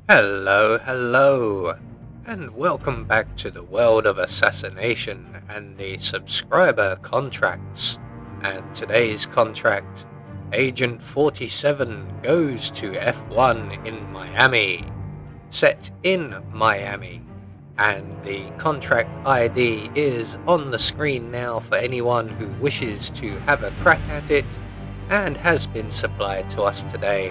Hello, and welcome back to the world of assassination and the subscriber contracts. And today's contract, Agent 47 goes to F1 in Miami, set in Miami. And the contract ID is on the screen now for anyone who wishes to have a crack at it, and has been supplied to us today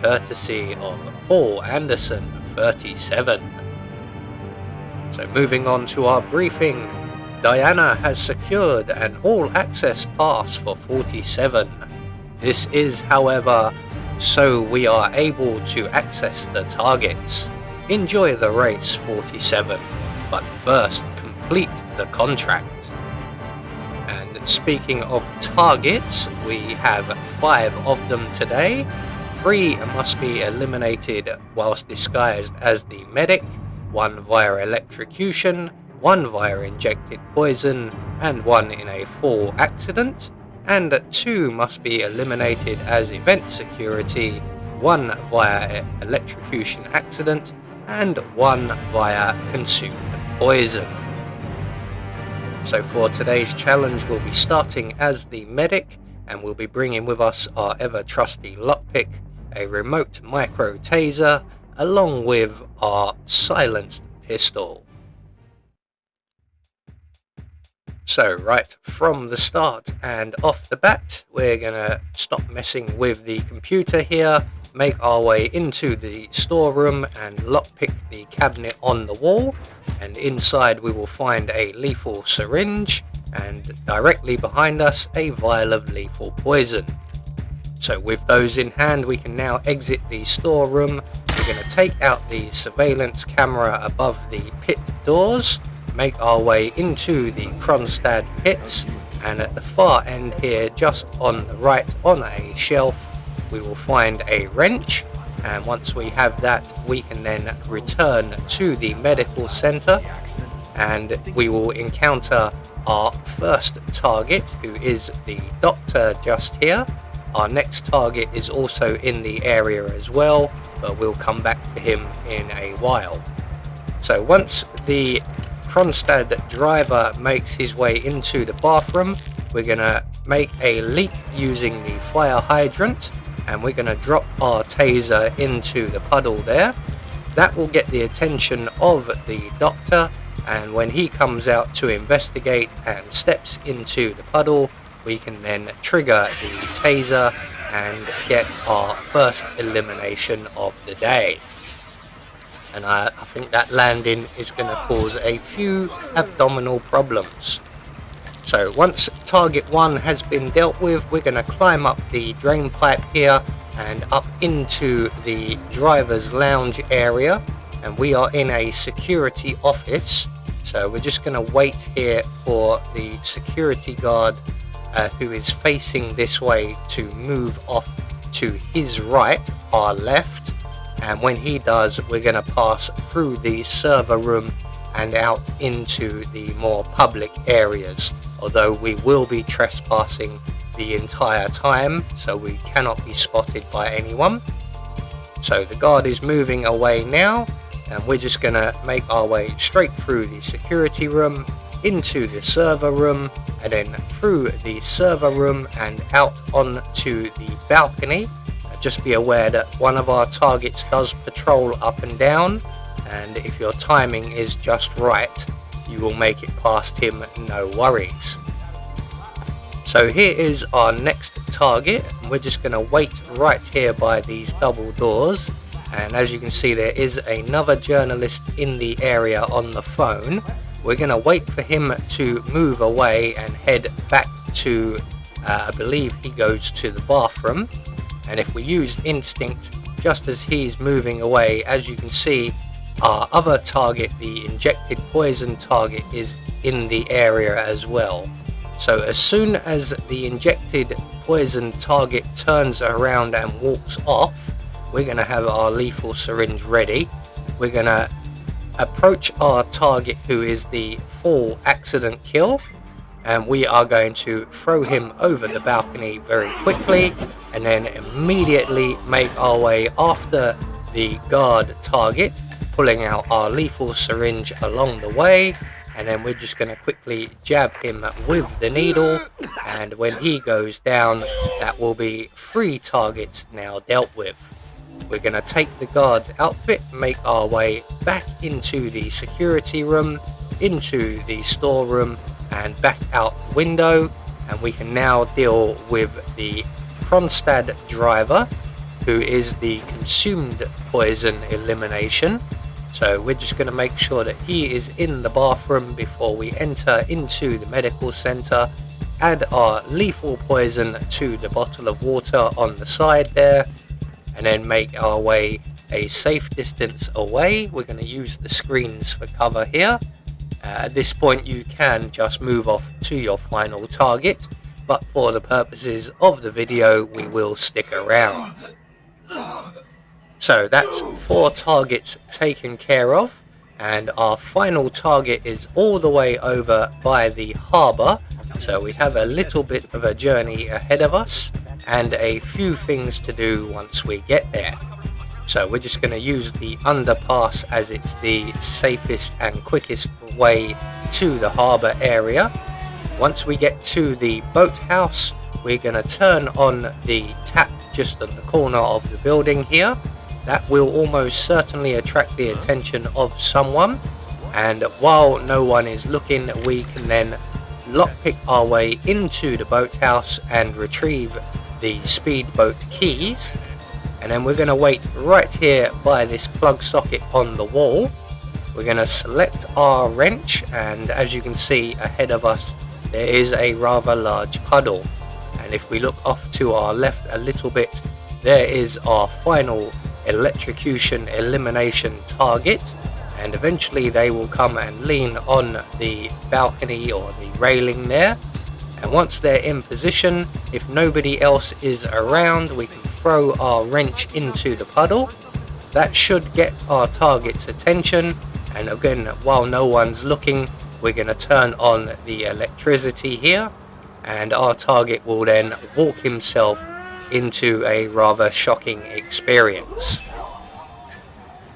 courtesy of Paul Anderson 37. So moving on to our briefing, Diana has secured an all-access pass for 47. This is, however, so we are able to access the targets. Enjoy the race, 47, but first complete the contract. And speaking of targets, we have 5 of them today. 3 must be eliminated whilst disguised as the medic, 1 via electrocution, 1 via injected poison, and 1 in a fall accident, and 2 must be eliminated as event security, 1 via electrocution accident, and 1 via consumed poison. So for today's challenge, we'll be starting as the medic, and we'll be bringing with us our ever trusty lockpick, a remote micro taser, along with our silenced pistol. So right from the start and off the bat, we're gonna stop messing with the computer here, make our way into the storeroom and lockpick the cabinet on the wall, and inside we will find a lethal syringe, and directly behind us a vial of lethal poison. So with those in hand, we can now exit the storeroom. We're going to take out the surveillance camera above the pit doors, make our way into the Kronstadt pits, and at the far end here, just on the right on a shelf, we will find a wrench, and once we have that, we can then return to the medical center, and we will encounter our first target, who is the doctor just here. Our next target is also in the area as well, but we'll come back to him in a while. So once the Kronstadt driver makes his way into the bathroom, we're going to make a leap using the fire hydrant, and we're going to drop our taser into the puddle there. That will get the attention of the doctor, and when he comes out to investigate and steps into the puddle, we can then trigger the taser and get our first elimination of the day. And I think that landing is going to cause a few abdominal problems. So once target 1 has been dealt with, we're going to climb up the drain pipe here and up into the driver's lounge area, and we are in a security office. So we're just going to wait here for the security guard who is facing this way to move off to his right, our left, and when he does, we're going to pass through the server room and out into the more public areas, although we will be trespassing the entire time, so we cannot be spotted by anyone. So the guard is moving away now, and we're just going to make our way straight through the security room, into the server room, and then through the server room and out onto the balcony. Just be aware that one of our targets does patrol up and down, and if your timing is just right, you will make it past him, no worries. So here is our next target. We're just going to wait right here by these double doors, and as you can see, there is another journalist in the area on the phone. We're going to wait for him to move away and head back to, I believe he goes to the bathroom. And if we use instinct, just as he's moving away, as you can see, our other target, the injected poison target, is in the area as well. So as soon as the injected poison target turns around and walks off, we're going to have our lethal syringe ready. We're going to approach our target, who is the fall accident kill, and we are going to throw him over the balcony very quickly, and then immediately make our way after the guard target, pulling out our lethal syringe along the way, and then we're just going to quickly jab him with the needle, and when he goes down, that will be 3 targets now dealt with. We're going to take the guard's outfit, make our way back into the security room, into the storeroom, and back out the window, and we can now deal with the Kronstadt driver, who is the consumed poison elimination. So we're just going to make sure that he is in the bathroom before we enter into the medical center, add our lethal poison to the bottle of water on the side there, and then make our way a safe distance away. We're going to use the screens for cover here. At this point you can just move off to your final target, but for the purposes of the video we will stick around. So that's 4 targets taken care of, and our final target is all the way over by the harbour, so we have a little bit of a journey ahead of us and a few things to do once we get there. So we're just going to use the underpass as it's the safest and quickest way to the harbour area. Once we get to the boathouse, we're going to turn on the tap just on the corner of the building here. That will almost certainly attract the attention of someone, and while no one is looking, we can then lockpick our way into the boathouse and retrieve the speedboat keys. And then we're going to wait right here by this plug socket on the wall. We're going to select our wrench, and as you can see ahead of us there is a rather large puddle, and if we look off to our left a little bit, there is our final electrocution elimination target, and eventually they will come and lean on the balcony or the railing there. And once they're in position, if nobody else is around, we can throw our wrench into the puddle. That should get our target's attention, and again, while no one's looking, we're going to turn on the electricity here, and our target will then walk himself into a rather shocking experience.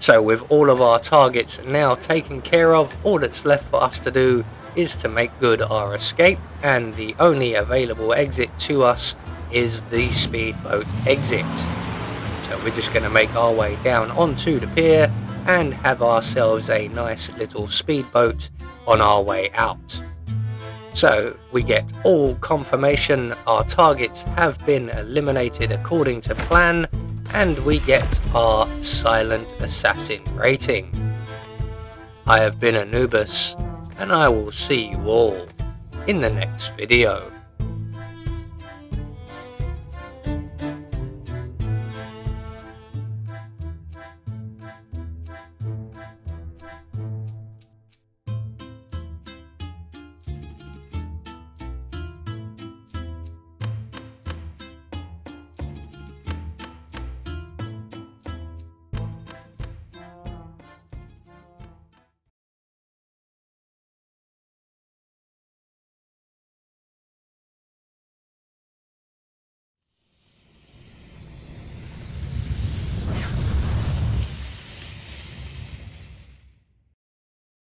So with all of our targets now taken care of, all that's left for us to do is to make good our escape, and the only available exit to us is the speedboat exit. So we're just going to make our way down onto the pier and have ourselves a nice little speedboat on our way out. So we get all confirmation our targets have been eliminated according to plan, and we get our Silent Assassin rating. I have been Anubis, and I will see you all in the next video.